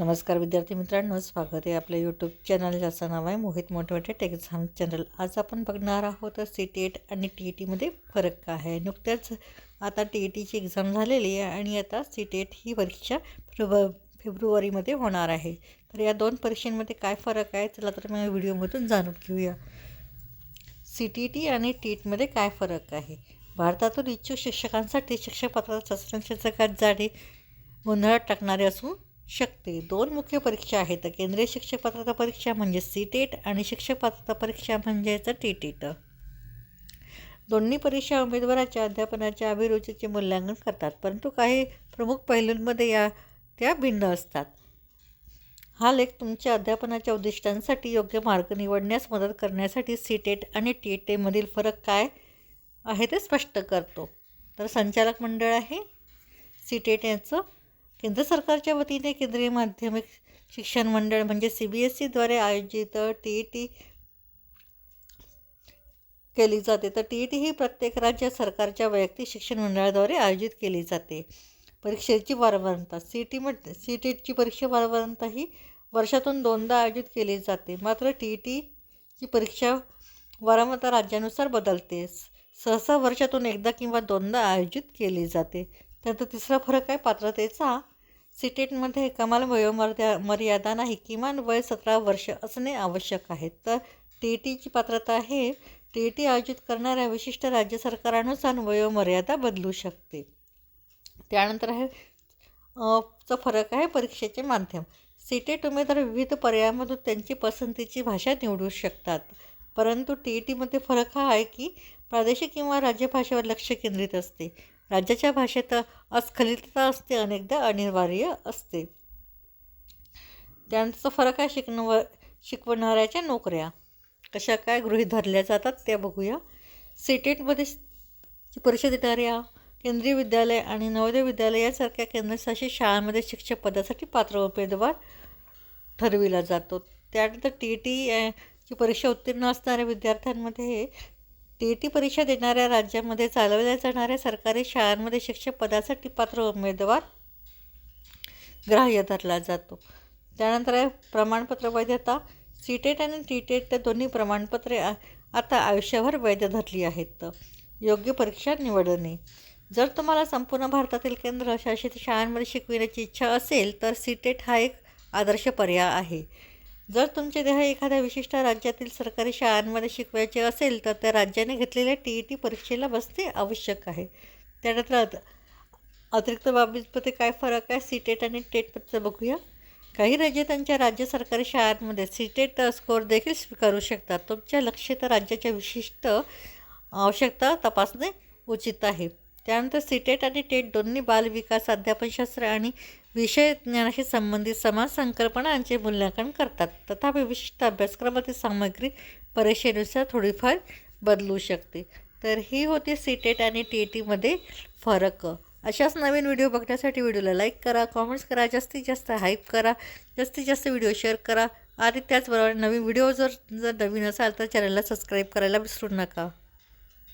नमस्कार विद्यार्थी मित्रांनो, स्वागत आहे आपल्या यूट्यूब चॅनल ज्याचं नाव आहे मोहित मोटिवेटेड एक्झाम चॅनल। आज आपण बघणार आहोत CTET आणि TETमध्ये फरक काय आहे। नुकत्याच आता TETची एक्झाम झालेली आहे आणि आता CTET ही परीक्षा फेब्रुवारीमध्ये होणार आहे। तर या दोन परीक्षांमध्ये काय फरक आहे चला तर मी व्हिडिओमधून जाणून घेऊया। CTET आणि TETमध्ये काय फरक आहे। भारतातील इच्छुक शिक्षकांसाठी शिक्षक पात्रता चाचणीच्या जगात जाणे गोंधळात टाकणारे असू शकते। दोन मुख्य परीक्षा आहेत, केंद्रीय शिक्षक पात्रता परीक्षा म्हणजे CTET आणि शिक्षक पात्रता परीक्षा म्हणजेच TET। दोन्ही परीक्षा उमेदवाराच्या अध्यापनाच्या अभिरुचीचे मूल्यांकन करतात, परंतु काही प्रमुख पैलूंमध्ये त्या भिन्न असतात। हा लेख तुमच्या अध्यापनाच्या उद्दिष्टांसाठी योग्य मार्ग निवडण्यास मदत करण्यासाठी CTET आणि TET मधील फरक काय आहे ते स्पष्ट करतो। तर संचालक मंडळ आहे CTET याचं केंद्र सरकारच्या वतीने केंद्रीय माध्यमिक शिक्षण मंडळ म्हणजे CBSE द्वारे आयोजित TET केली जाते। तर TET ही प्रत्येक राज्य सरकारच्या वैयक्तिक शिक्षण मंडळाद्वारे आयोजित केली जाते। परीक्षेची वारंवारता CTETची परीक्षा वारंवारता ही वर्षातून दोनदा आयोजित केली जाते, मात्र TETची परीक्षा वारंवारता राज्यानुसार बदलते, सहसा वर्षातून एकदा किंवा दोनदा आयोजित केली जाते। त्यानंतर तिसरा फरक आहे पात्रतेचा। CTETमध्ये कमाल वयोमर्यादा नाही, किमान वय 17 वर्ष असणे आवश्यक आहे। तर TETची पात्रता आहे TET आयोजित करणाऱ्या विशिष्ट राज्य सरकारानुसार वयोमर्यादा बदलू शकते। त्यानंतर आहे चा फरक आहे परीक्षेचे माध्यम। CTET उमेदवार विविध पर्यायांमधून त्यांची पसंतीची भाषा निवडू शकतात, परंतु TETमध्ये फरक हा आहे की प्रादेशिक किंवा राज्यभाषेवर लक्ष केंद्रित असते। राज्याच्या भाषेत अस्खलितता असते, अनेकदा अनिवार्य असते। त्यानंतरचा फरक आहे शिकवणाऱ्याच्या नोकऱ्या कशा काय गृहीत धरल्या जातात त्या बघूया। CTETमध्ये परीक्षा देणाऱ्या केंद्रीय विद्यालय आणि नवोदय विद्यालय यासारख्या केंद्रशासित शाळांमध्ये शिक्षक पदासाठी पात्र उमेदवार ठरविला जातो। त्यानंतर TETची परीक्षा उत्तीर्ण असणाऱ्या विद्यार्थ्यांमध्ये TET परीक्षा देणाऱ्या राज्यामध्ये चालवल्या जाणाऱ्या सरकारी शाळांमध्ये शिक्षक पदासाठी पात्र उमेदवार ग्राह्य धरला जातो। त्यानंतर आहे प्रमाणपत्र वैधता। CTET आणि TET दोन्ही प्रमाणपत्रे आता आयुष्यभर वैध धरली आहेत। योग्य परीक्षा निवडणे। जर तुम्हाला संपूर्ण भारतातील केंद्रशासित शाळांमध्ये शिकविण्याची इच्छा असेल तर CTET हा एक आदर्श पर्याय आहे। जर तुमचे ध्येय एखाद्या विशिष्ट राज्यातील सरकारी शाळांमध्ये शिकवायचे असेल तर त्या राज्याने घेतलेल्या TET परीक्षेला बसणे आवश्यक आहे। त्यानंतर अतिरिक्त बाबींमध्ये काय फरक आहे CTET आणि TETबद्दल बघूया। काही राज्ये त्यांच्या राज्य सरकारी शाळांमध्ये CTET स्कोअर देखील स्वीकारू शकतात। तुमच्या लक्षित राज्याच्या विशिष्ट आवश्यकता तपासणे उचित आहे। त्यानंतर CTET आणि TET दोन्ही बालविकास, अध्यापनशास्त्र आणि विषय ज्ञानाशी संबंधित समान संकल्पनांचे मूल्यांकन करतात, तथापि विशिष्ट अभ्यासक्रमातील सामग्री परीक्षेनुसार थोडीफार बदलू शकते। तर ही होती CTET आणि TETमध्ये फरक। अशाच नवीन व्हिडिओ बघण्यासाठी व्हिडिओला लाईक करा, कॉमेंट्स करा, जास्तीत जास्त हाईप करा, जास्तीत जास्त व्हिडिओ शेअर करा आणि त्याचबरोबर नवीन व्हिडिओ जर नवीन असाल तर चॅनलला सबस्क्राईब करायला विसरू नका।